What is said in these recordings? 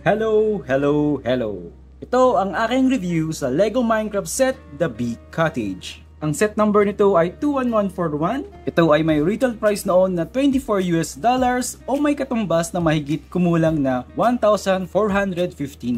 Hello, hello, hello! Ito ang aking review sa LEGO Minecraft set, The Bee Cottage. Ang set number nito ay 21141. Ito ay may retail price noon na $24 o may katumbas na mahigit kumulang na 1,415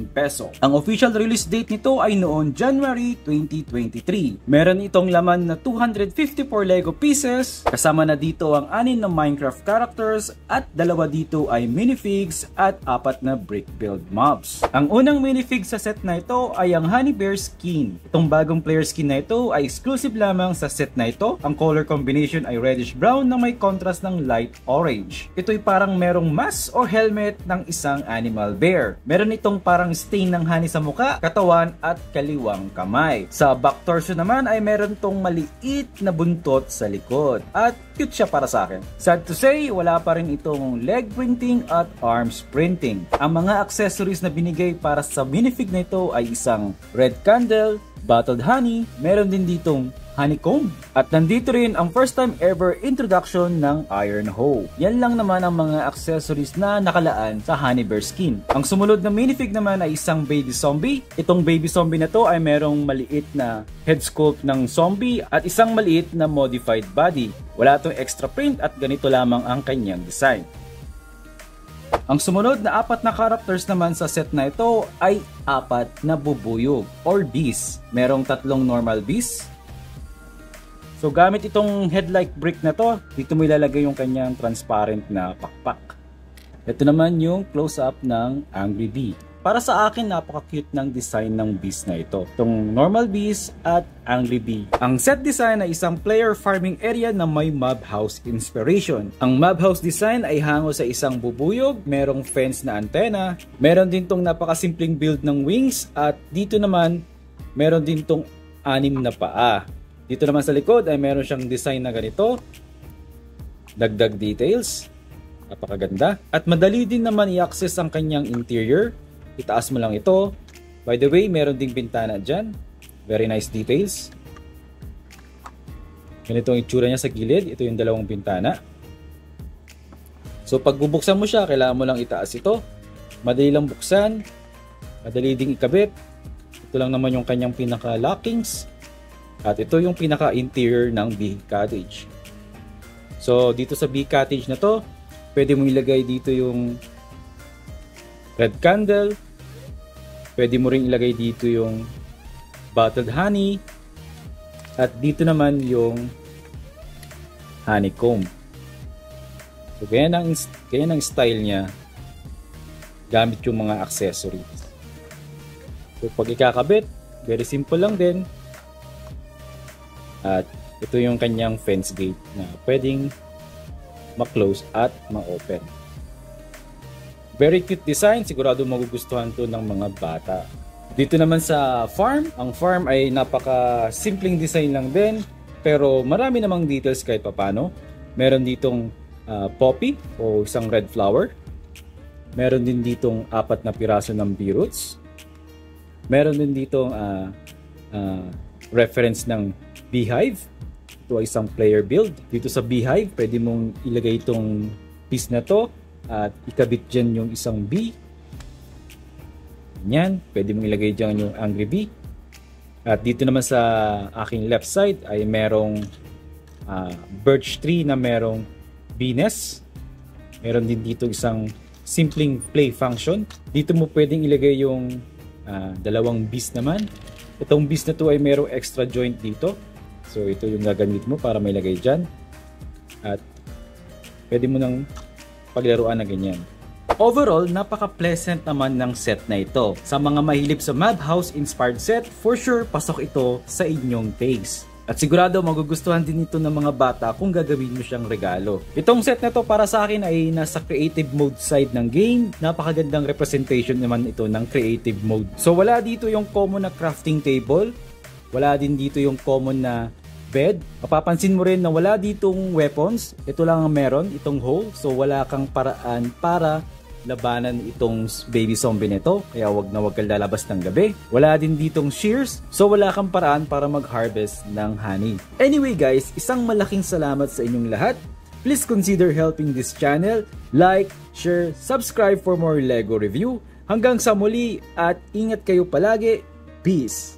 peso. Ang official release date nito ay noon January 2023. Meron itong laman na 254 LEGO pieces, kasama na dito ang 6 na Minecraft characters at 2 dito ay minifigs at 4 na brick build mobs. Ang unang minifig sa set na ito ay ang Honey Bear skin. Itong bagong player skin na ito ay exclusive lamang sa set na ito. Ang color combination ay reddish brown na may contrast ng light orange. Ito'y parang merong mask or helmet ng isang animal bear. Meron itong parang stain ng honey sa muka, katawan at kaliwang kamay. Sa back torso naman ay meron tong maliit na buntot sa likod. At cute siya para sa akin. Sad to say, wala pa rin itong leg printing at arms printing. Ang mga accessories na binigay para sa minifig na ito ay isang red candle, bottled honey, meron din ditong honeycomb. At nandito rin ang first time ever introduction ng iron hoe. Yan lang naman ang mga accessories na nakalaan sa Honey Bear skin. Ang sumunod na minifig naman ay isang baby zombie. Itong baby zombie na to ay merong maliit na head sculpt ng zombie at isang maliit na modified body. Wala tong extra print at ganito lamang ang kanyang design. Ang sumunod na 4 na characters naman sa set na ito ay 4 na bubuyog or bees. Merong 3 normal bees. So gamit itong head-like brick na to, dito mo ilalagay yung kanyang transparent na pakpak. Ito naman yung close-up ng Angry Bee. Para sa akin, napaka-cute ng design ng bees na ito. Itong normal bees at Angry Bee. Ang set design ay isang player farming area na may mob house inspiration. Ang mob house design ay hango sa isang bubuyog, merong fence na antena, meron din tong napakasimpleng build ng wings, at dito naman, meron din tong 6 na paa. Dito naman sa likod ay meron siyang design na ganito. Dagdag details. Napakaganda. At madali din naman i-access ang kanyang interior. Itaas mo lang ito. By the way, meron ding bintana dyan. Very nice details. Ganito ang itsura niya sa gilid. Ito yung 2 bintana. So pag bubuksan mo siya, kailangan mo lang itaas ito. Madali lang buksan. Madali ding ikabit. Ito lang naman yung kanyang pinaka-lockings. At ito yung pinaka-interior ng Bee Cottage. So, dito sa Bee Cottage na to, pwede mo ilagay dito yung red candle. Pwede mo rin ilagay dito yung bottled honey. At dito naman yung honeycomb. So, ganyan ang style niya gamit yung mga accessories. So, pag ikakabit, very simple lang din. At ito yung kanyang fence gate na pwedeng ma-close at ma-open. Very cute design, sigurado magugustuhan to ng mga bata. Dito naman sa farm, ang farm ay napaka-simpleng design lang din, pero marami namang details kahit papano. Meron ditong poppy o isang red flower. Meron din ditong 4 na piraso ng bee roots. Meron din ditong reference ng beehive. Ito ay isang player build. Dito sa beehive, pwede mong ilagay itong piece na to at ikabit dyan yung isang bee. Yan, pwede mong ilagay dyan yung Angry Bee. At dito naman sa aking left side ay merong birch tree na merong bee nest. Meron din dito isang simpleng play function. Dito mo pwedeng ilagay yung 2 bees naman. Itong bees na to ay merong extra joint dito. So ito yung gagamit mo para may lagay dyan. At pwede mo nang paglaruan na ganyan. Overall, napaka-pleasant naman ng set na ito. Sa mga mahilig sa mob house inspired set, for sure pasok ito sa inyong taste. At sigurado magugustuhan din ito ng mga bata kung gagawin mo siyang regalo. Itong set na to para sa akin ay nasa creative mode side ng game. Napakagandang representation naman ito ng creative mode. So wala dito yung common na crafting table. Wala din dito yung common na bed. Mapapansin mo rin na wala ditong weapons. Ito lang ang meron, itong hoe. So wala kang paraan para labanan itong baby zombie nito, kaya wag kang lalabas ng gabi. Wala din ditong shears, so wala kang paraan para mag-harvest ng honey. Anyway guys, isang malaking salamat sa inyong lahat. Please consider helping this channel, like, share, subscribe for more LEGO review. Hanggang sa muli at ingat kayo palagi. Peace!